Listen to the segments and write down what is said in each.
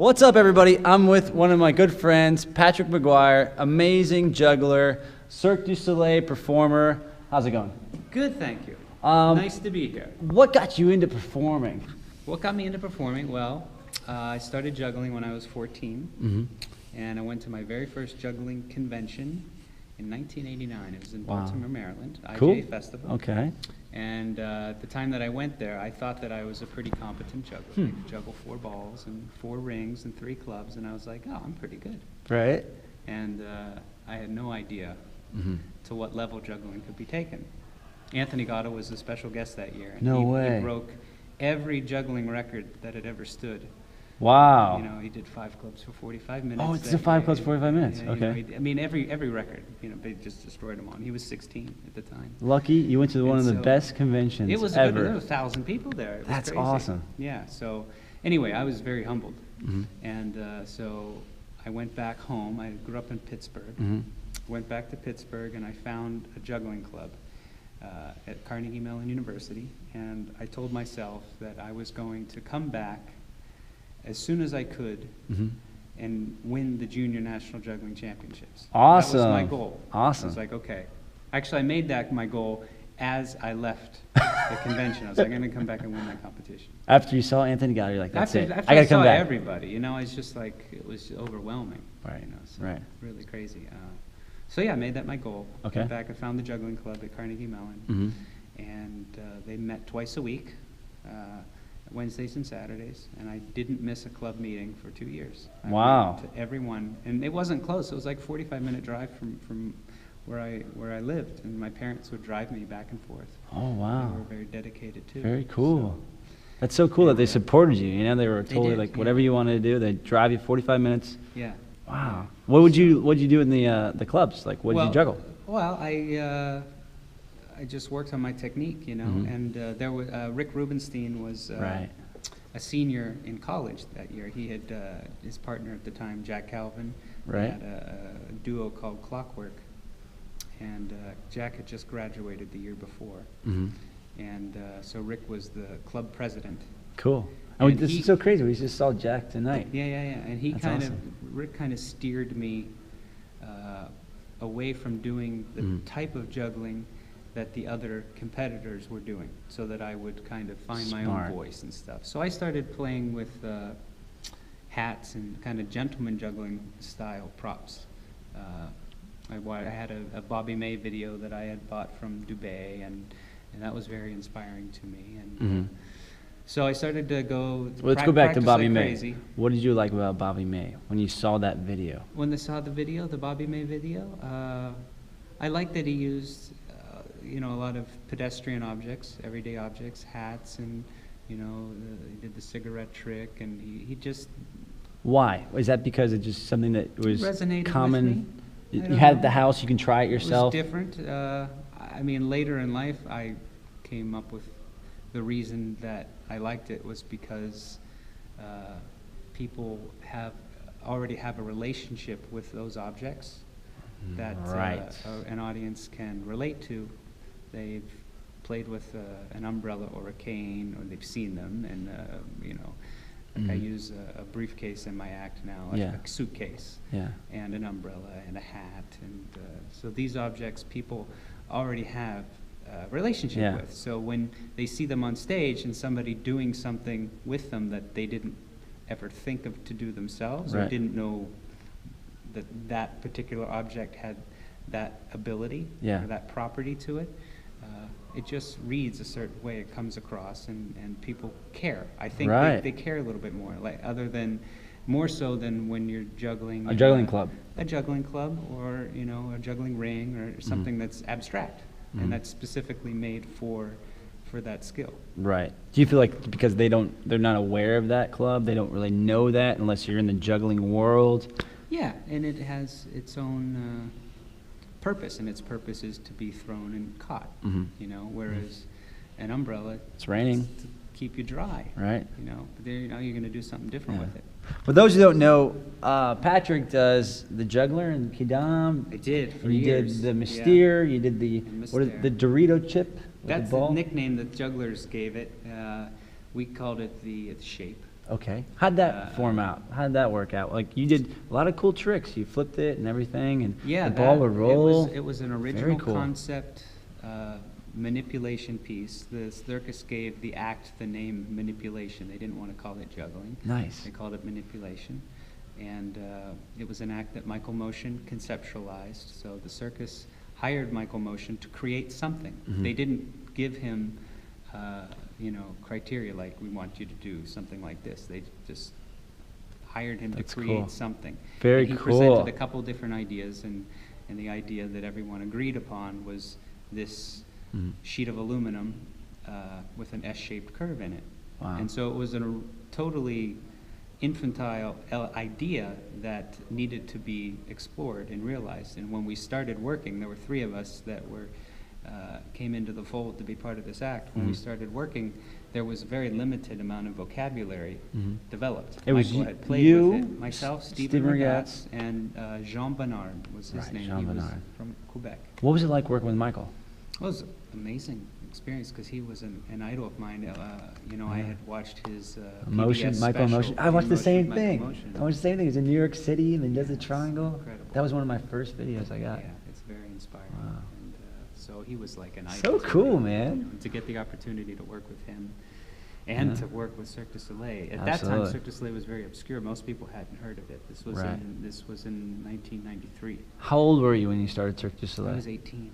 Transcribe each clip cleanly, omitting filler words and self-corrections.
What's up, everybody? I'm with one of my good friends, Patrick McGuire, amazing juggler, Cirque du Soleil performer. How's it going? Good, thank you. Nice to be here. What got you into performing? What got me into performing? Well, I started juggling when I was 14, and I went to my very first juggling convention in 1989. It was in Baltimore, Maryland, IJA Festival. Okay. And at the time that I went there, I thought that I was a pretty competent juggler. I could juggle 4 balls and 4 rings and 3 clubs, and I was like, oh, I'm pretty good. Right. And I had no idea to what level juggling could be taken. Anthony Gatto was a special guest that year. And No way. He broke every juggling record that had ever stood. Wow. You know, he did 5 clubs for 45 minutes. Oh, it's the 5 clubs, 45 minutes. Yeah, okay. You know, I mean, every record, you know, they just destroyed him on. He was 16 at the time. Lucky you went to one of the best conventions it was ever. Good, there were 1,000 people there. It was That's crazy. awesome. Yeah. So, anyway, I was very humbled, and so I went back home. I grew up in Pittsburgh. Went back to Pittsburgh, and I found a juggling club at Carnegie Mellon University, and I told myself that I was going to come back as soon as I could and win the Junior National Juggling Championships. Awesome. That was my goal. Awesome. I was like, okay. Actually, I made that my goal as I left the convention. I was like, I'm going to come back and win that competition. After you saw Anthony Gatto, you're like, that's it. After I got to come saw back. everybody, you know, it's just like, it was overwhelming. Right. You know, so Right. really crazy. So yeah, I made that my goal. Okay. Went back and found the juggling club at Carnegie Mellon. And they met twice a week, Wednesdays and Saturdays, and I didn't miss a club meeting for 2 years. Wow. I went to every one, and it wasn't close. It was like a 45-minute drive from where I lived, and my parents would drive me back and forth. Oh, wow. They were very dedicated too. Very cool. So, That's so cool that they supported you. You know, they were totally did, like, yeah. whatever you wanted to do, they'd drive you 45 minutes. yeah. Wow. What'd you do in the clubs? Like, what did you juggle? Well, I just worked on my technique, you know, and there was Rick Rubenstein was Right. a senior in college that year. He had his partner at the time, Jack Calvin. Right. They had a duo called Clockwork, and Jack had just graduated the year before, and so Rick was the club president. Cool. And This is so crazy. We just saw Jack tonight. Yeah, and he That's Rick kind of steered me away from doing the type of juggling that the other competitors were doing, so that I would kind of find my own voice and stuff. So I started playing with hats and kind of gentleman juggling style props. I had a Bobby May video that I had bought from Dubai, and that was very inspiring to me. And so I started to go. Well, let's go back to Bobby like May. crazy. What did you like about Bobby May when you saw that video? When I saw the video, the Bobby May video, I liked that he used, you know, a lot of pedestrian objects, everyday objects, hats, and, you know, he did the cigarette trick, and he just... Why? Is that because it's just something that was resonated common? with me. You had it at the house, you can try it yourself? It was different. I mean, later in life, I came up with the reason that I liked it was because people already have a relationship with those objects that an audience can relate to. They've played with an umbrella or a cane, or they've seen them, and you know, like I use a briefcase in my act now, like a suitcase, and an umbrella and a hat, and so these objects people already have a relationship with. So when they see them on stage and somebody doing something with them that they didn't ever think of to do themselves, or didn't know that that particular object had that ability or that property to it, it just reads a certain way, it comes across, and people care. I think they care a little bit more, like more so than when you're juggling a juggling club. A juggling club, or, you know, a juggling ring, or something that's abstract and that's specifically made for that skill. Right. Do you feel like because they're not aware of that club, they don't really know that unless you're in the juggling world? Yeah, and it has its own purpose, and its purpose is to be thrown and caught, you know, whereas an umbrella, it's raining, to keep you dry, right? You know, but there, now you're going to do something different with it. For those who don't know, Patrick does the juggler and Quidam. I did for you years. did the Mystère. You did the the Dorito chip. That's the nickname that jugglers gave it. We called it the shape. Okay. How'd that form out? How'd that work out? Like, you did a lot of cool tricks. You flipped it and everything, and Yeah, the ball would roll. It was an original concept manipulation piece. The circus gave the act the name manipulation. They didn't want to call it juggling. Nice. They called it manipulation. And it was an act that Michael Motion conceptualized. So the circus hired Michael Motion to create something. They didn't give him, criteria like, we want you to do something like this. They just hired him to create something. Very cool. He presented a couple different ideas, and the idea that everyone agreed upon was this sheet of aluminum with an S-shaped curve in it. Wow. And so it was a totally infantile idea that needed to be explored and realized. And when we started working, there were 3 of us that came into the fold to be part of this act. When we started working, there was a very limited amount of vocabulary developed. It was Michael had played you, with it, myself, Stephen Regatz, and Jean Bernard was his name. Jean he Bernard. was from Quebec. What was it like working with Michael? It was an amazing experience because he was an idol of mine. I had watched his Motion, PBS Michael special, Motion. I watched the same Michael thing. Motion. I watched the same thing. He's in New York City and he does the It's triangle. incredible. That was one of my first videos I got. Yeah, it's very inspiring. Wow. And so he was like an idol. So to cool, me. man. And to get the opportunity to work with him and to work with Cirque du Soleil. At that Absolutely. time, Cirque du Soleil was very obscure. Most people hadn't heard of it. This was in 1993. How old were you when you started Cirque du Soleil? I was 18.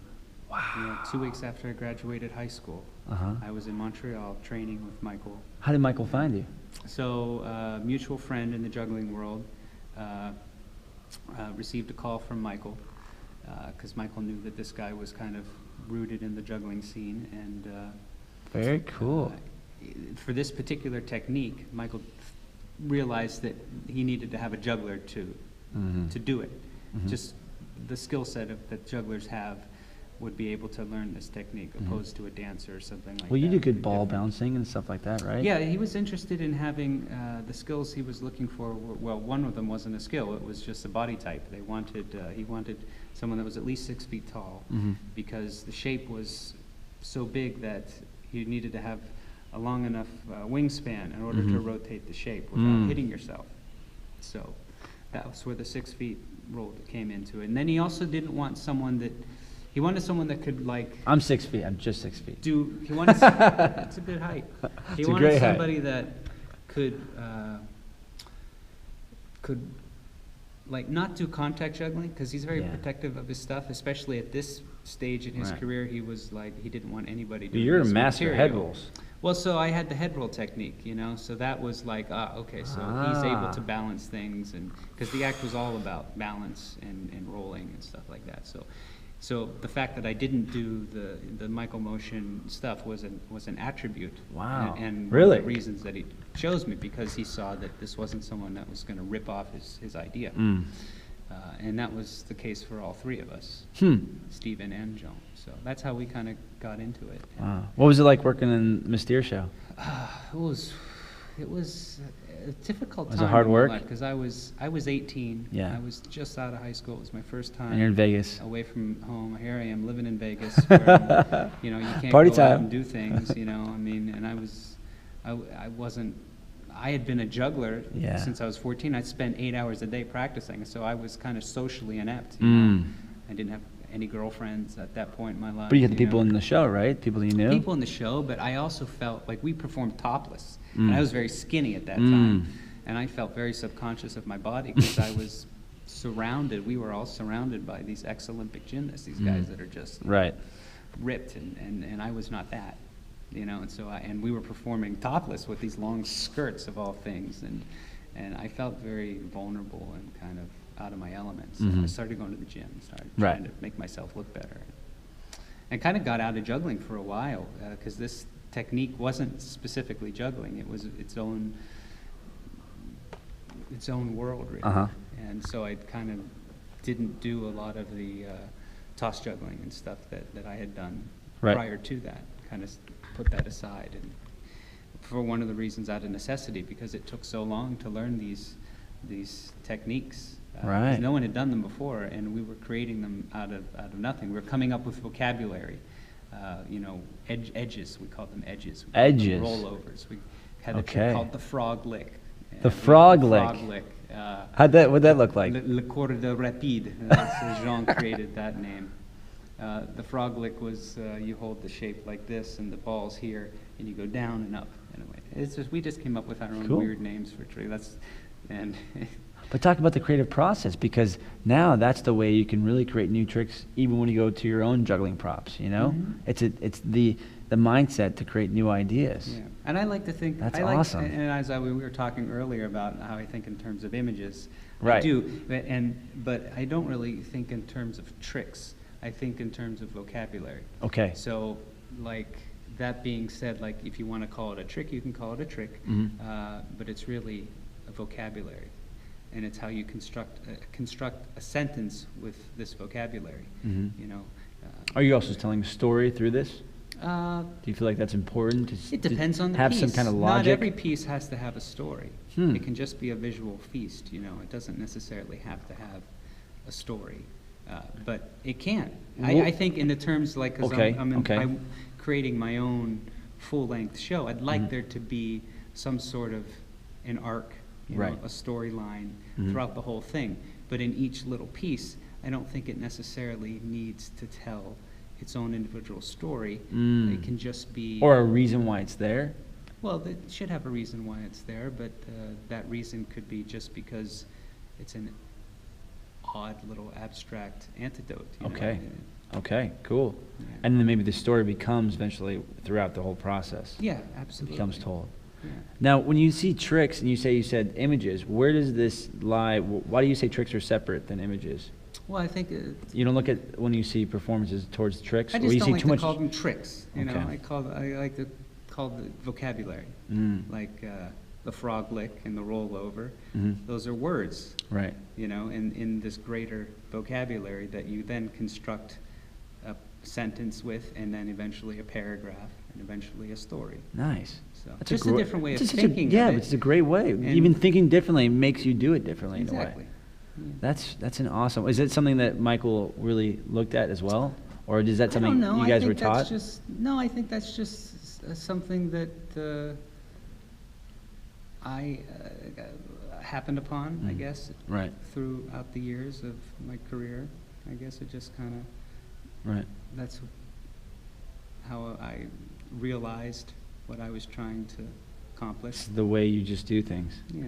Wow. 2 weeks after I graduated high school, I was in Montreal training with Michael. How did Michael find you? So, a mutual friend in the juggling world received a call from Michael because Michael knew that this guy was kind of rooted in the juggling scene. And Very cool. For this particular technique, Michael realized that he needed to have a juggler to do it. Just the skill set that jugglers have would be able to learn this technique opposed to a dancer or something like that. Well, you do good ball bouncing and stuff like that, right? Yeah, he was interested in having the skills he was looking for. Well, one of them wasn't a skill; it was just a body type. He wanted someone that was at least 6 feet tall, because the shape was so big that you needed to have a long enough wingspan in order to rotate the shape without hitting yourself. So that was where the 6 feet rule came into it. And then he also didn't want someone that. He wanted someone that could, like... I'm 6 feet. I'm just 6 feet. He wanted... That's a good height. He It's a wanted great height. somebody that could, like, not do contact juggling, because he's very protective of his stuff, especially at this stage in his career. He was like, he didn't want anybody doing You're a his master material. head rolls. Well, so I had the head roll technique, so that was like, okay, so he's able to balance things, and because the act was all about balance and rolling and stuff like that. So the fact that I didn't do the Michael Motion stuff was an attribute. Wow. And Really? one of the reasons that he chose me, because he saw that this wasn't someone that was going to rip off his idea. And that was the case for all 3 of us, Stephen and Joan. So that's how we kind of got into it. Wow. What was it like working in the Mystère show? It was a difficult time. Was it hard work? Because I was 18. Yeah. I was just out of high school. It was my first time. And you're in Vegas. Away from home. Here I am living in Vegas. Where, you can't Party go time. out and do things. And I wasn't. I had been a juggler since I was 14. I spent 8 hours a day practicing, so I was kind of socially inept. I didn't have any girlfriends at that point in my life. But you had the people in the show, right? People you knew? People in the show, but I also felt like we performed topless. And I was very skinny at that time. And I felt very subconscious of my body because I was we were all surrounded by these ex-Olympic gymnasts, these guys that are just ripped, and I was not that. And so and we were performing topless with these long skirts of all things, and I felt very vulnerable and kind of out of my element. So I started going to the gym, started trying to make myself look better, and kind of got out of juggling for a while because this technique wasn't specifically juggling; it was its own world, really. And so I kind of didn't do a lot of the toss juggling and stuff that I had done prior to that. Kind of put that aside, and for one of the reasons out of necessity, because it took so long to learn these techniques. 'Cause no one had done them before, and we were creating them out of nothing. We were coming up with vocabulary, edges. We called them edges. Rollovers. We had a trick called the frog lick. The frog The lick. frog lick. What'd that look like? Le corde rapide. Jean created that name. The frog lick was you hold the shape like this, and the ball's here, and you go down and up. Anyway, we just came up with our own Cool. weird names for tricks. But talk about the creative process, because now that's the way you can really create new tricks, even when you go to your own juggling props. You know, Mm-hmm. it's the mindset to create new ideas. Yeah, and I like to think That's I like, awesome. And as we were talking earlier about how I think in terms of images, Right. I do, but I don't really think in terms of tricks. I think in terms of vocabulary. Okay. So, like that being said, like if you want to call it a trick, you can call it a trick, but it's really a vocabulary, and it's how you construct a sentence with this vocabulary. You know. Are you also telling a story through this? Uh, Do you feel like that's important? It depends on the have piece. some kind of Not logic? every piece has to have a story. Hmm. It can just be a visual feast, you know. It doesn't necessarily have to have a story, but it can. I think in the terms like, because Okay, I'm okay. creating my own full-length show, I'd like there to be some sort of an arc, you Right. know, a storyline throughout the whole thing. But in each little piece, I don't think it necessarily needs to tell its own individual story. It can just be... Or a reason why it's there? Well, it should have a reason why it's there, but that reason could be just because it's an odd little abstract antidote. You Okay. know? Okay, cool. Yeah. And then maybe the story becomes eventually throughout the whole process. Yeah, absolutely. Becomes told. Yeah. Now, when you see tricks and you said images, where does this lie? Why do you say tricks are separate than images? Well, I think You don't look at when you see performances towards tricks, I or just you don't see like too to much. call them tricks. You know, Okay. I like to call the vocabulary, like the frog lick and the rollover. Those are words. Right. You know, in this greater vocabulary that you then construct a sentence with, and then eventually a paragraph, and eventually a story. Nice. So That's just a different way of it's such thinking. yeah, of but it. it's a great way. And- Even thinking differently makes you do it differently in a way. Exactly. Yeah. That's an awesome. Is it something that Michael really looked at as well, or is that I don't something know. you guys I were think taught? I think that's just something that I happened upon, I guess, Right. throughout the years of my career. I guess it just kind of, Right. that's how I realized what I was trying to accomplish. It's the way you just do things. Yeah.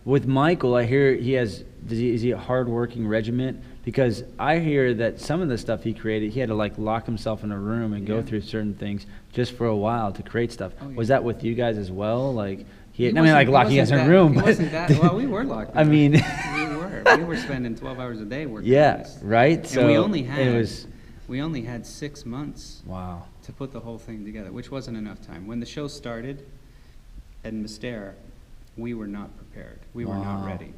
With Michael, I hear is he a hard-working regiment? Because I hear that some of the stuff he created, he had to like lock himself in a room and go Yeah. through certain things just for a while to create stuff. Oh, yeah. Was that with you guys as well? Like He I mean, like wasn't- locking he us in a wasn't room, that- but He wasn't that, well, we were locked in I a room. mean, We were spending 12 hours a day working on yeah, this. right. And So we only had 6 months wow. to put the whole thing together, which wasn't enough time. When the show started at Mystère, we were not prepared. We were not Wow. ready.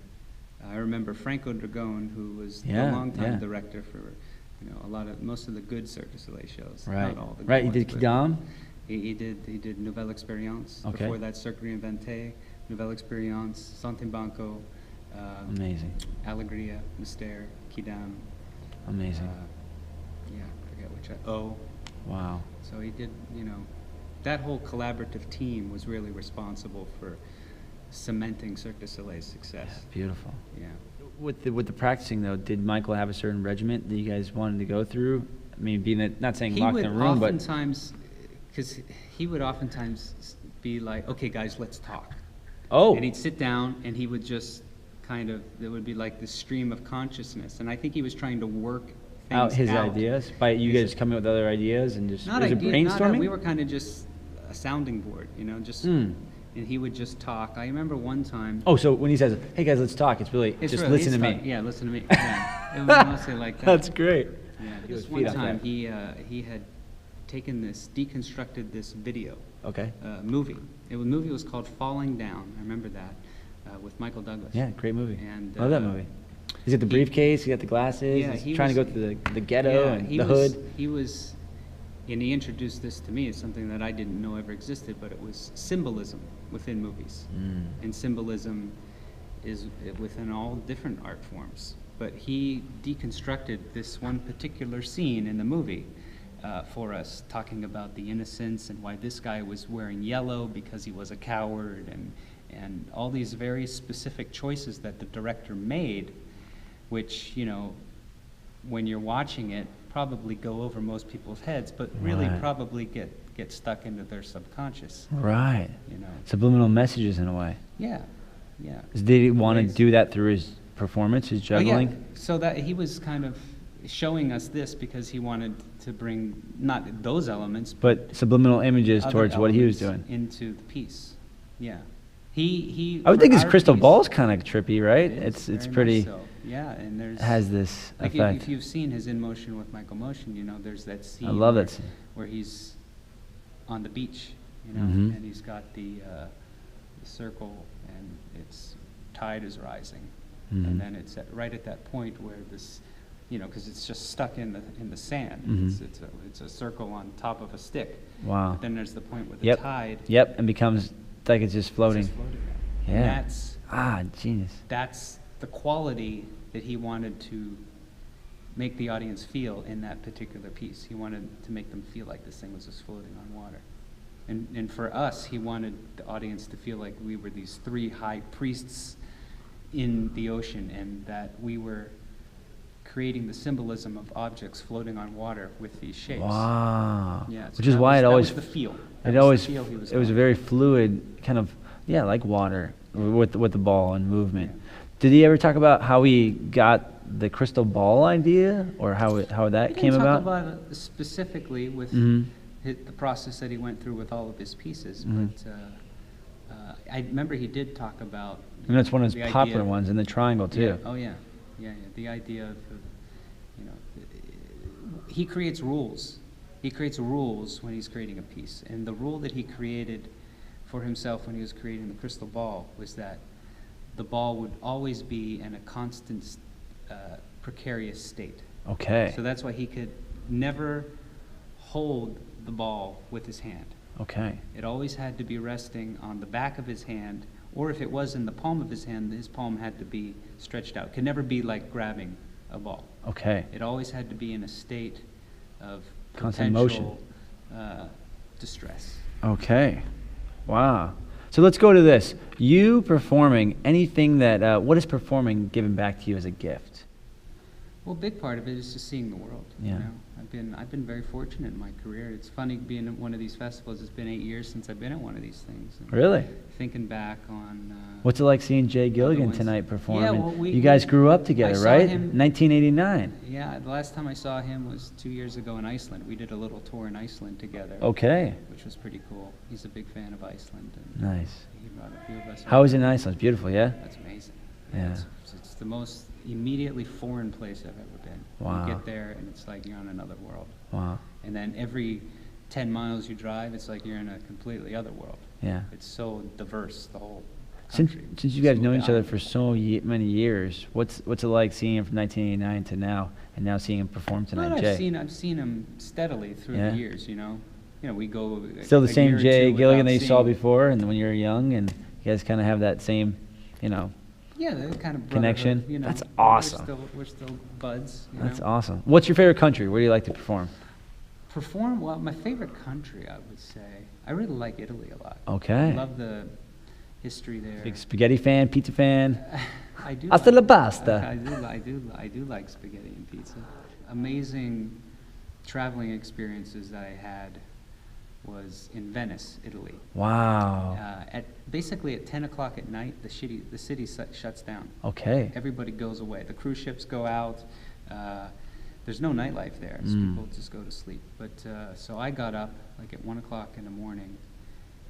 I remember Franco Dragone, who was Yeah, the longtime yeah. director for, you know, most of the good Cirque du Soleil shows. Right. Not all the good Right. You ones, did but Quidam. He did Nouvelle Expérience. Okay. Before that, Cirque Reinventé, Nouvelle Expérience, Santimbanco, Amazing. Alegria, Mystère, Quidam. Amazing. Yeah, I forget which. Wow. So he did, you know, that whole collaborative team was really responsible for cementing Cirque du Soleil's success. Beautiful. Yeah. With the practicing though, did Michael have a certain regiment that you guys wanted to go through? I mean, being that not saying He locked would in a room, but oftentimes, because he would oftentimes be like, "Okay, guys, let's talk." oh, And he'd sit down and he would just kind of, there would be like this stream of consciousness. And I think he was trying to work things out his out. ideas by you His- guys coming up with other ideas and just Not was it idea, not brainstorming? we were kind of just a sounding board, you know, just, and he would just talk. I remember one time. Oh, so when he says, "Hey guys, let's talk," it's really It's just really- listen to it's me. fun. Yeah, listen to me. Yeah. It was mostly like that. That's great. Yeah, He this would one feed off time that. he had deconstructed this video, Okay. movie. The movie was called Falling Down. I remember that, with Michael Douglas. Yeah, great movie. And, love that movie. He's got the briefcase. He got the glasses. Yeah, he's he trying to was- go through the ghetto Yeah, and he the was- hood. He was, and he introduced this to me as something that I didn't know ever existed, but it was symbolism within movies. And symbolism is within all different art forms. But he deconstructed this one particular scene in the movie for us, talking about the innocence and why this guy was wearing yellow because he was a coward, And all these very specific choices that the director made, which, you know, when you're watching it, probably go over most people's heads, but really Right. probably get stuck into their subconscious. Right. You know. Subliminal messages in a way. Yeah. Yeah. Did he want to Ways. do that through his performance, his juggling? Oh, yeah. So that he was kind of showing us this because he wanted to bring not those elements, But subliminal images other towards what he was doing. elements into the piece. Yeah. He I would for think his our crystal piece- ball's kind of trippy, right? It is, It's very pretty, much so. Yeah, and there's has this like effect. if you've seen his In Motion with Michael Motion, you know, there's that scene. I love where, that scene. where he's on the beach, you know, Mhm. and he's got the circle, and its tide is rising, Mhm. and then it's right at that point where this, you know, because it's just stuck in the sand. Mhm. It's a circle on top of a stick. Wow. But then there's the point where the Yep. tide Yep, and becomes like it's just floating. is just floating around. Yeah. And Genius. that's the quality that he wanted to make the audience feel in that particular piece. He wanted to make them feel like this thing was just floating on water. And for us, he wanted the audience to feel like we were these three high priests in the ocean, and that we were creating the symbolism of objects floating on water with these shapes. Wow. Yeah, so Which is that why was- it that always, was the feel. That it was the always, feel he was it was a going very fluid kind of, yeah, like water with the ball and movement. Yeah. Did he ever talk about how he got the crystal ball idea, or how that He came didn't about? talk about it specifically with Mhm. the process that he went through with all of his pieces, Mhm. but I remember he did talk about. And that's one of the his popular idea- ones in the triangle too. Yeah. Oh yeah, yeah. The idea of, you know, he creates rules. He creates rules when he's creating a piece, and the rule that he created for himself when he was creating the crystal ball was that the ball would always be in a constant, precarious state. Okay. So that's why he could never hold the ball with his hand. Okay. It always had to be resting on the back of his hand, or if it was in the palm of his hand, his palm had to be stretched out. It could never be like grabbing a ball. Okay. It always had to be in a state of Constant motion. potential distress. Okay. Wow. So let's go to this. You performing anything that, what is performing given back to you as a gift? Well, a big part of it is just seeing the world. Yeah. You know? I've been very fortunate in my career. It's funny being at one of these festivals. It's been 8 years since I've been at one of these things. And Really? thinking back on. What's it like seeing Jay Gilligan ones. tonight perform? Yeah, And well, you guys grew up I together, saw right? him- 1989. Yeah, the last time I saw him was 2 years ago in Iceland. We did a little tour in Iceland together, Okay. which was pretty cool. He's a big fan of Iceland, and Nice. he brought a few of us. How is it in Iceland? It's beautiful, yeah? That's amazing. Yeah. It's the most immediately foreign place I've ever been. Wow. You get there, and it's like you're on another world. Wow. And then every 10 miles you drive, it's like you're in a completely other world. Yeah. It's so diverse, the whole Since country. since you guys So know each other valuable. for so many years, what's it like seeing him from 1989 to now, and now seeing him perform tonight, Well, Jay? I've seen him steadily through Yeah. the years, you know. You know, we go Still the a same year or Jay two Gilligan without that you saw seeing- before, and when you were young, and you guys kind of have that same, you know. Yeah, that kind of Connection. brotherhood, you know. That's awesome. We're still buds. You That's know? awesome. What's your favorite country? Where do you like to perform? Perform well. My favorite country, I would say, I really like Italy a lot. Okay. I love the history there. Big spaghetti fan, pizza fan. I do. Hasta la like- pasta. I do like spaghetti and pizza. Amazing traveling experiences that I had was in Venice, Italy. Wow. Basically at 10 o'clock at night, the city shuts down. Okay. Everybody goes away. The cruise ships go out. There's no nightlife there, so Mm. people just go to sleep. But so I got up like at 1 o'clock in the morning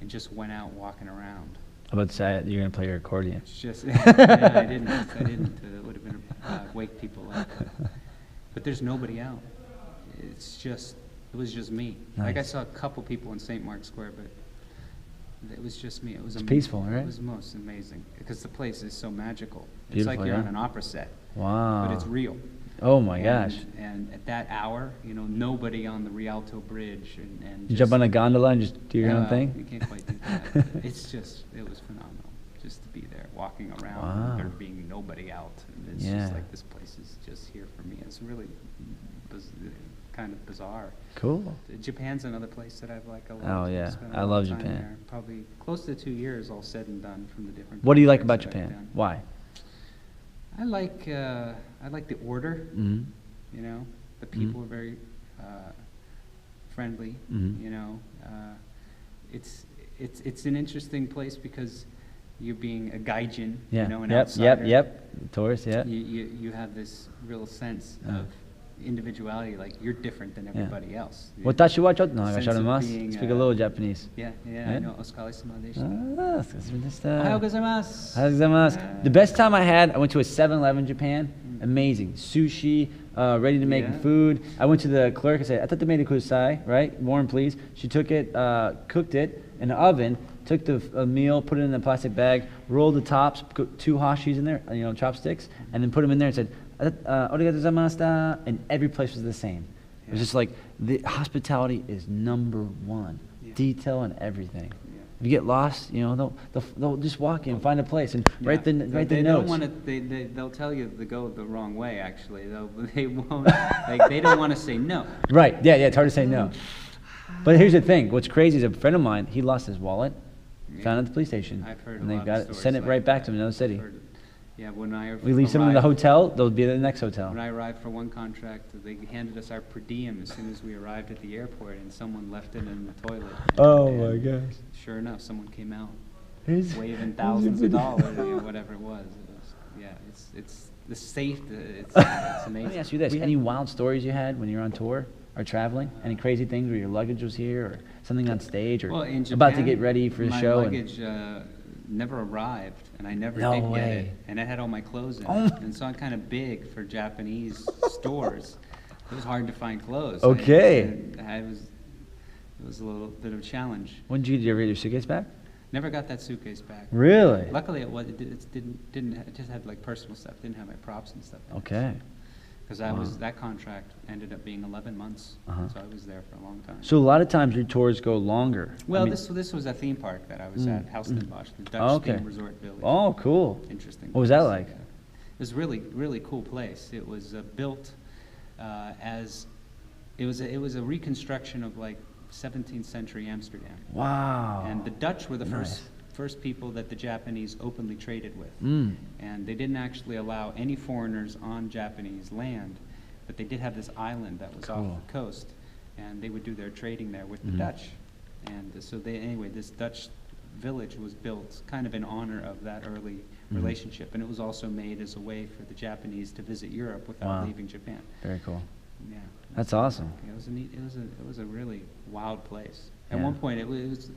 and just went out walking around. How about to say you're gonna play your accordion? It's just yeah, I didn't. It would have been wake people up. But there's nobody out. It was just me. Like I Nice. saw a couple people in St. Mark's Square, but it was just me. It was It's amazing. peaceful, right? It was most amazing because the place is so magical. It's Beautiful, like you're yeah. on an opera set, Wow. but it's real. Oh my gosh. And at that hour, you know, nobody on the Rialto Bridge and You jump on a gondola and just do your own thing? You can't quite do that. It was phenomenal just to be there, walking around, Wow. and there being nobody out. And it's Yeah. just like, this place is just here for me. It's really kind of bizarre. Cool. Japan's another place that I've like a lot. Oh yeah, spent a I lot love of time Japan. there. Probably close to 2 years, all said and done, from the different. What do you like countries about that I've Japan? done. Why? I like the order. Mm-hmm. You know, the people are very friendly. Mhm. You know, it's an interesting place because you being a gaijin, Yeah. you know, an Yep. outsider. Yep. Tourist. Yeah. You have this real sense of individuality, like you're different than Yeah. everybody else. Watashi wa chotto Sense of being, speak a little Japanese. Yeah, Yeah. I know. Otsukare-sama deshita. Ah, sukaresama Ohayou deshita. gozaimasu. Ohayou gozaimasu. The best time I had, I went to a 7-Eleven in Japan. Amazing. Sushi, ready to make Yeah. food. I went to the clerk and said, "Atatame kudasai," right? Warm, please. She took it, cooked it in the oven, took the meal, put it in a plastic bag, rolled the tops, put 2 hashis in there, chopsticks, and then put them in there and said, "Arigatou gozaimashita," and every place was the same. It was just like, the hospitality is number one. Yeah. Detail and everything. Yeah. If you get lost, they'll just walk in, find a place, and write the they notes. don't want to. They'll tell you to go the wrong way. Actually, they won't. Like they don't want to say no. Right. Yeah. It's hard to say no. But here's the thing. What's crazy is a friend of mine. He lost his wallet, found it at the police station, I've heard and a they lot got of stories sent it like right back that. to him in another city. I've heard it. Yeah, when I We leave someone in the arrived- hotel. They'll be at the next hotel. When I arrived for one contract, they handed us our per diem as soon as we arrived at the airport, and someone left it in the toilet. Oh And my gosh. Sure enough, someone came out Here's- waving thousands of dollars, whatever it was. It's the safe. It's amazing. Let me ask you this: any wild stories you had when you were on tour or traveling? Any crazy things where your luggage was here, or something on stage, or Well, in about to Japan, get ready for a my show? luggage never arrived, and I never No did get way. it. And I had all my clothes in Oh it. my- And so I'm kind of big for Japanese stores. It was hard to find clothes. Okay. It was a little bit of a challenge. When did you ever get your suitcase back? Never got that suitcase back. Really? Luckily, it just had like personal stuff. Didn't have my props and stuff. Okay. Because Wow. that contract ended up being 11 months. Uh-huh. So I was there for a long time. So a lot of times your tours go longer. Well, I mean- this was a theme park that I was at, Haustenbosch, the Dutch Oh, okay. theme resort village. Oh, cool. Interesting. What was that place, like? yeah. It was really, really cool place. It was built as it was a reconstruction of like 17th century Amsterdam. Wow. And the Dutch were the Nice. first people that the Japanese openly traded with. Mm. And they didn't actually allow any foreigners on Japanese land, but they did have this island that was Cool. off the coast, and they would do their trading there with the Mhm. Dutch. And so this Dutch village was built kind of in honor of that early Mhm. relationship, and it was also made as a way for the Japanese to visit Europe without Wow. leaving Japan. Very cool. Yeah. That's awesome. It was a neat. It was a really wild place. At Yeah. one point, it was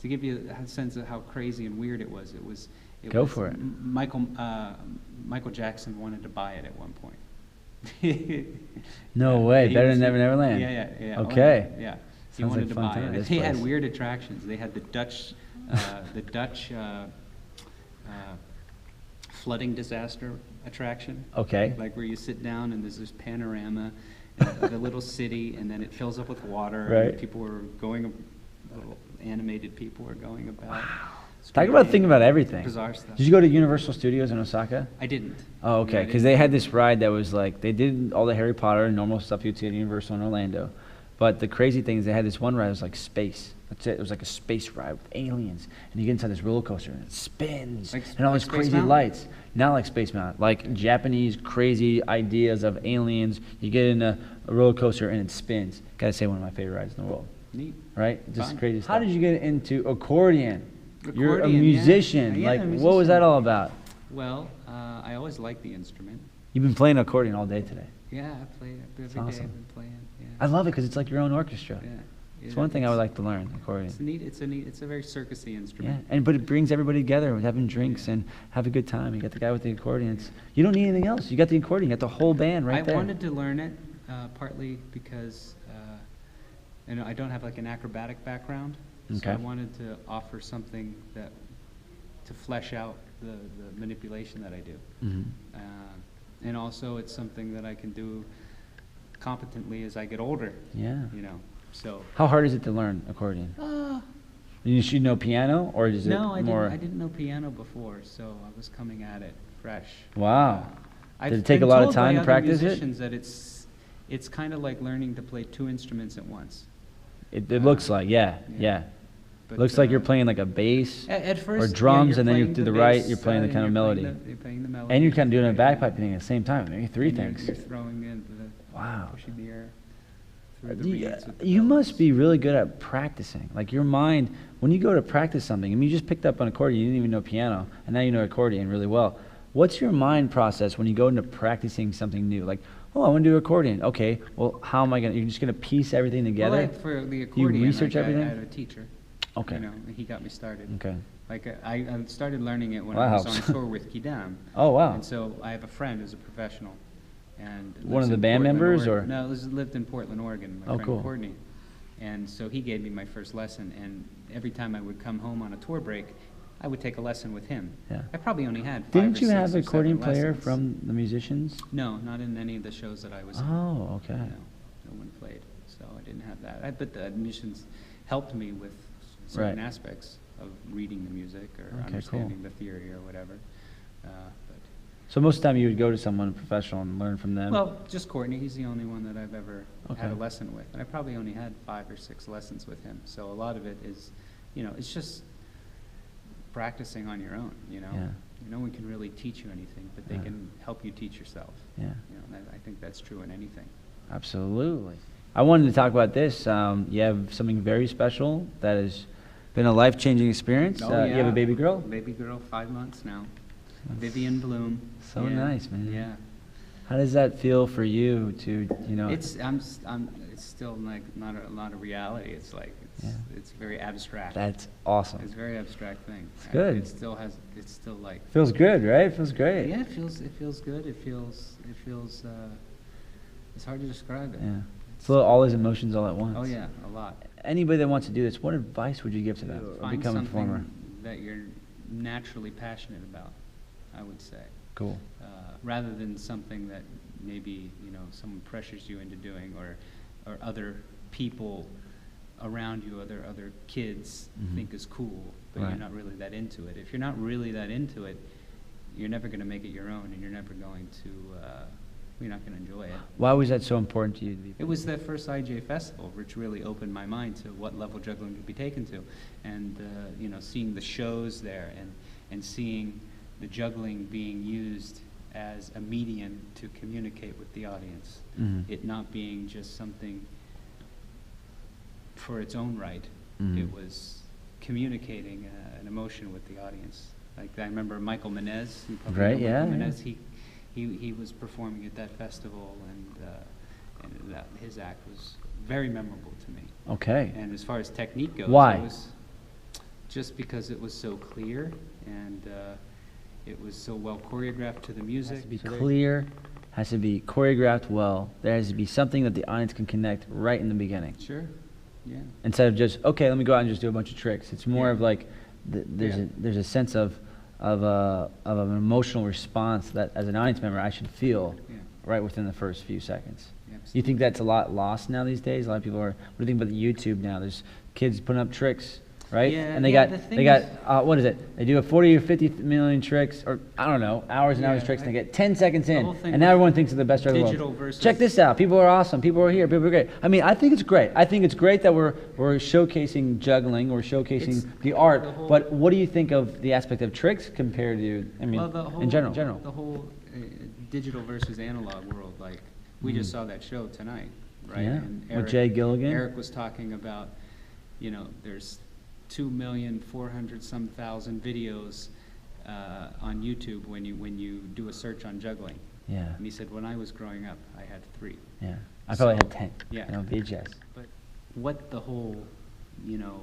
to give you a sense of how crazy and weird it was. Go for it. Michael Jackson wanted to buy it at one point. No way. He Better was- than Never Never Land. Yeah. Okay. Yeah. He Sounds wanted like to fun buy time, it. this They had place. weird attractions. They had the Dutch flooding disaster attraction. Okay. Like where you sit down and there's this panorama, and the little city, and then it fills up with water. Right. And people were going, little animated people were going about. Talk about thinking about everything. Bizarre stuff. Did you go to Universal Studios in Osaka? I didn't. Oh, No, okay. I Because didn't. they had this ride that was like, they did all the Harry Potter and normal stuff you'd see at Universal in Orlando. But the crazy thing is they had this one ride that was like space. That's it. It was like a space ride with aliens. And you get inside this roller coaster and it spins. Like- and all like these Space crazy Mountain? lights. Not like Space Mountain. Like Japanese crazy ideas of aliens. You get in a roller coaster and it spins. Gotta say, one of my favorite rides in the world. Neat. Right? Just Fun. crazy stuff. How did you get into accordion? You're a Accordion, yeah. musician. Yeah, Like, I'm a what was that musician. all about? Well, I always liked the instrument. You've been playing accordion all day today. Yeah, I play it every day. awesome. I've been playing. Yeah. I love it because it's like your own orchestra. Yeah. It's Yeah, one thing I would like to learn, It's accordion. neat. It's a very circusy Yeah, instrument. but it brings everybody together with having drinks and have a good time. You got the guy with the accordion. You don't need anything else. You got the accordion. You got the whole band right there. I wanted to learn it partly because I don't have like an acrobatic background, so Okay. I wanted to offer something that to flesh out the manipulation that I do, Mhm. and also it's something that I can do competently as I get older. Yeah. You know, so. How hard is it to learn accordion? You should know piano, or is No, it more? I didn't know piano before, so I was coming at it fresh. Wow. I've Did it take been a lot of told by time to other practice it? musicians that it's kind of like learning to play 2 instruments at once. It looks like, yeah. But, Looks like you're playing like a bass at first, or drums, you're and then playing to the bass, right, you're playing the and kind of you're playing melody. you're playing the melody. And you're kind of doing a Right. bagpipe thing at the same time. Maybe 3 And things. You're throwing in Wow. pushing the air through the reeds with the You bellows. must be really good at practicing. Like your mind, when you go to practice something, I mean, you just picked up an accordion, you didn't even know piano, and now you know accordion really well. What's your mind process when you go into practicing something new? Like, oh, I want to do accordion. Okay, well, how am I going to, you're just going to piece everything together? Well, for the accordion, research like, everything? I had a teacher. Okay. You know, and he got me started. Okay. Like I started learning it when Wow. I was on tour with Quidam. Oh, wow. And so I have a friend who's a professional, and One lives of the in band Portland, members, Oregon. or? No, lived in Portland, Oregon. My Oh, friend cool. Courtney. And so he gave me my first lesson, and every time I would come home on a tour break, I would take a lesson with him. Yeah. I probably only had 5 Didn't or you 6 have or an 7 accordion player lessons. from the musicians? No, not in any of the shows that I was in. Oh, okay. No one played, so I didn't have that. But the musicians helped me with certain Right. aspects of reading the music or Okay, understanding cool. the theory or whatever. But So most of the time you would go to someone professional and learn from them? well, just Courtney. He's the only one that I've ever had a Okay. lesson with, and I probably only had 5 or 6 lessons with him. So a lot of it is, you know, it's just practicing on your own. You know, Yeah. no one can really teach you anything, but they Yeah. can help you teach yourself. Yeah. You know, and I think that's true in anything. Absolutely. I wanted to talk about this. You have something very special that has been a life-changing experience. Oh, You have a baby girl? Baby girl, 5 months now. Vivian Bloom. So nice, man. Yeah. How does that feel for you to, you know? It's still like not a reality. It's like it's very abstract. That's awesome. It's a very abstract thing. It's good. It's still like. Feels good, right? Feels great. Yeah, it feels good. It feels. It's hard to describe it. Yeah. It's a little, all these emotions all at once. Oh yeah, a lot. Anybody that wants to do this, what advice would you give to them or Find become a something performer? that you're naturally passionate about, I would say. Cool. Rather than something that maybe, you know, someone pressures you into doing, or other people around you, other kids Mhm. think is cool, but Right. you're not really that into it. If you're not really that into it, you're never going to make it your own, and you're never going to, you're not going to enjoy it. Why was that so important to you to be? It was that first IJ festival which really opened my mind to what level juggling could be taken to, and you know, seeing the shows there, and seeing the juggling being used as a medium to communicate with the audience. Mhm. It not being just something for its own right. Mhm. It was communicating an emotion with the audience. Like I remember Michael Menez. You probably Right, know yeah, Michael yeah. Menez. He was performing at that festival, and his act was very memorable to me. Okay. And as far as technique goes, Why? it was just because it was so clear, and it was so well choreographed to the It music. has to be clear, has to be choreographed well. There has to be something that the audience can connect right in the beginning. Sure, yeah. Instead of just, okay, let me go out and just do a bunch of tricks. It's more Yeah. of like, Yeah. there's a sense of an emotional response that as an audience member I should feel Yeah. right within the first few seconds. Yeah, You think that's a lot lost now these days? A lot of people are, what do you think about the YouTube now? There's kids putting up tricks, right? Yeah, And they yeah, got, the thing they got, is- what is it? They do a 40 or 50 million tricks, or I don't know, hours and hours Yeah, tricks, and they I- get 10 seconds the in, whole thing and now with everyone thinks they're the best juggler in the digital world. versus- Check this out. People are awesome. People are here. People are great. I mean, I think it's great. I think it's great that we're showcasing juggling, we're showcasing It's the art, the whole- but what do you think of the aspect of tricks compared to, I mean, Well, the whole, in general? the whole digital versus analog world, like we just Mm. saw that show tonight, right? Yeah, And with Jay Gilligan. Eric was talking about, you know, there's 2,400,000 videos on YouTube when you do a search on juggling. Yeah, And he said, when I was growing up, I had 3. yeah. I probably So, had 10, yeah. you know, VHS. But what the whole, you know,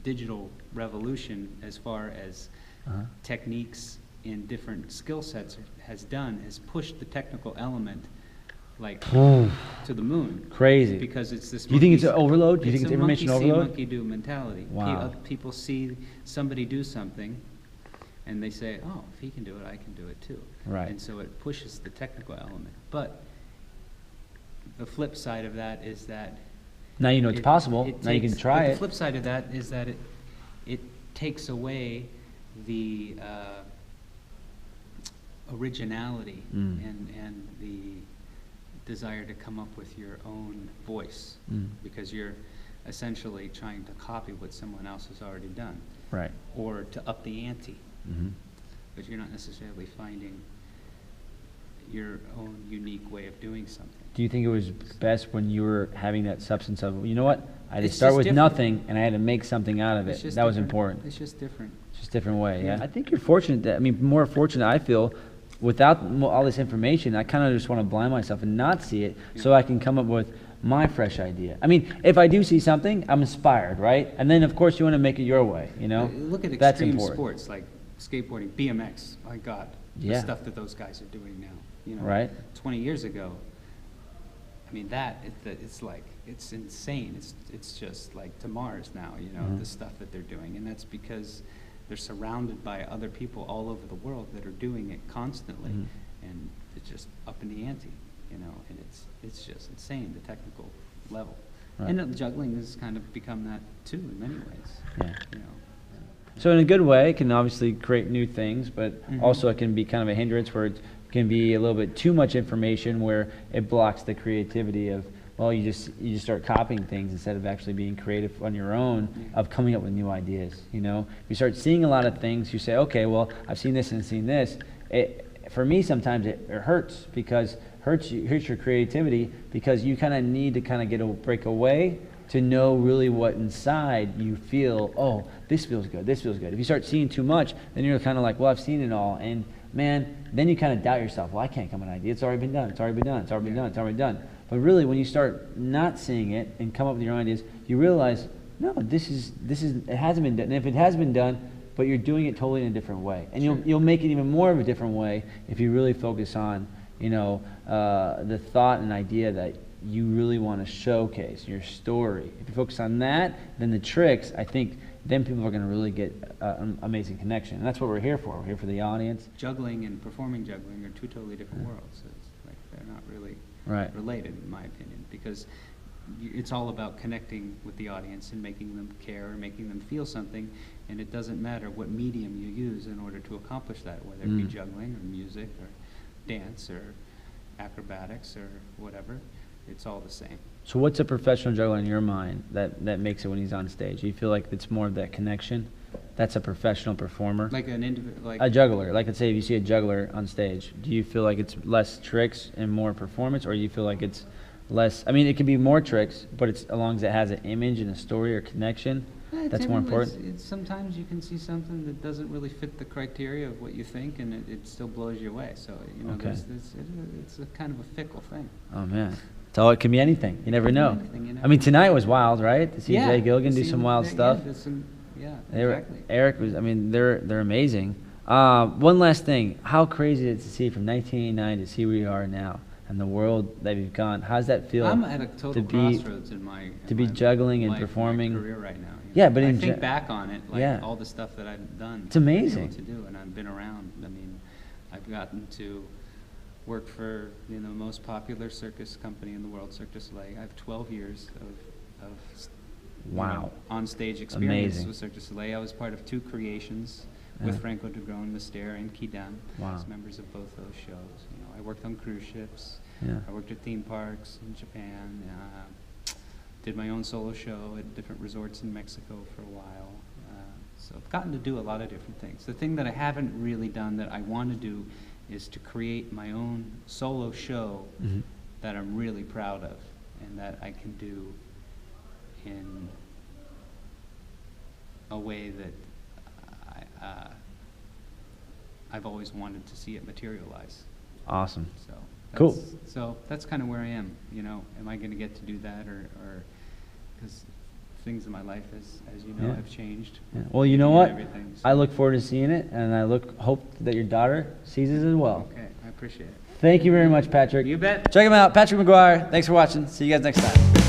digital revolution as far as Uh-huh. techniques in different skill sets has done has pushed the technical element like to the moon. Crazy. Because it's this. Do you think it's monkey- an overload? Do you think it's a information monkey see, overload? monkey do mentality. Wow. People see somebody do something, and they say, "Oh, if he can do it, I can do it too." Right. And so it pushes the technical element. But the flip side of that is that Now you know it's possible. Now you can try but it. The flip side of that is that it takes away the originality Mm. and desire to come up with your own voice, because you're essentially trying to copy what someone else has already done, Right. or to up the ante, Mm-hmm. but you're not necessarily finding your own unique way of doing something. Do you think it was best when you were having that substance of, you know what, I had to It's start just with different. nothing and I had to make something out of It's it? just That was different. important. It's just different. Just a different way, yeah. Yeah. I think you're fortunate that, I mean, more fortunate I feel, without all this information, I kind of just want to blind myself and not see it so I can come up with my fresh idea. I mean, if I do see something, I'm inspired, right? And then, of course, you want to make it your way, you know? Look at That's extreme important. sports like skateboarding, BMX. My God, the Yeah. stuff that those guys are doing now. You know, Right. 20 years ago, I mean, it's like, it's insane. It's just like to Mars now, you know, Mhm. the stuff that they're doing. And that's because they're surrounded by other people all over the world that are doing it constantly. Mhm. And it's just up in the ante, you know, and it's just insane, the technical level. Right. And juggling has kind of become that too in many ways, Yeah. you know. So in a good way, it can obviously create new things, but Mhm. also it can be kind of a hindrance where it can be a little bit too much information where it blocks the creativity of, well, you just start copying things instead of actually being creative on your own, of coming up with new ideas, you know? You start seeing a lot of things, you say, okay, well, I've seen this and seen this. For me, sometimes it hurts because hurts your creativity, because you kind of need to kind of break away to know really what inside you feel, oh, this feels good, this feels good. If you start seeing too much, then you're kind of like, well, I've seen it all, and man, then you kind of doubt yourself. Well, I can't come up with an idea. It's already been done. It's already been done. It's already been done. It's already done. But really, when you start not seeing it and come up with your own ideas, you realize, no, this is it hasn't been done. And if it has been done, but you're doing it totally in a different way, and you'll make it even more of a different way if you really focus on, you know, the thought and idea that you really want to showcase, your story. If you focus on that, then the tricks, I think, then people are going to really get an amazing connection. And that's what we're here for. We're here for the audience. Juggling and performing juggling are two totally different worlds. It's like they're not really related, in my opinion, because it's all about connecting with the audience and making them care or making them feel something, and it doesn't matter what medium you use in order to accomplish that, whether it be juggling or music or dance or acrobatics or whatever. It's all the same. So what's a professional juggler in your mind that makes it when he's on stage? Do you feel like it's more of that connection? That's a professional performer? Like an individual, like a juggler. Like, let's say if you see a juggler on stage, do you feel like it's less tricks and more performance, or do you feel like it's less? I mean, it can be more tricks, but it's as long as it has an image and a story or connection, that's more important. Sometimes you can see something that doesn't really fit the criteria of what you think, and it still blows you away. So, you know, Okay. it's a kind of a fickle thing. Oh, man. So it can be anything. You never know. Anything, you know? I mean, tonight was wild, right? To see Yeah, Jay Gilligan do see some him- wild yeah, stuff. Exactly. Eric was, I mean, they're amazing. One last thing. How crazy is it to see from 1989 to see where you are now and the world that you've gone? How does that feel? I'm at a total to be- crossroads in my to be juggling and life, performing. my career right now. you Yeah, know. but I in think ge- back on it, like Yeah. all the stuff that I've done. It's amazing. To do, and I've been around. I mean, I've gotten to work for, you know, the most popular circus company in the world, Cirque du Soleil. I have 12 years of you Wow. know, on-stage experience Amazing. with Cirque du Soleil. I was part of 2 creations with Yeah. Franco Dugrone, Mystère, and Quidam Wow. as members of both those shows. You know, I worked on cruise ships. Yeah. I worked at theme parks in Japan. Did my own solo show at different resorts in Mexico for a while. So I've gotten to do a lot of different things. The thing that I haven't really done that I want to do is to create my own solo show Mhm. that I'm really proud of and that I can do in a way that I've always wanted to see it materialize. Awesome. So Cool. So that's kind of where I am. You know, am I going to get to do that, or because things in my life, as you know, Yeah. have changed. Yeah. Well, you know and what? everything, so- I look forward to seeing it, and I hope that your daughter sees it as well. Okay, I appreciate it. Thank you very much, Patrick. You bet. Check him out, Patrick McGuire. Thanks for watching. See you guys next time.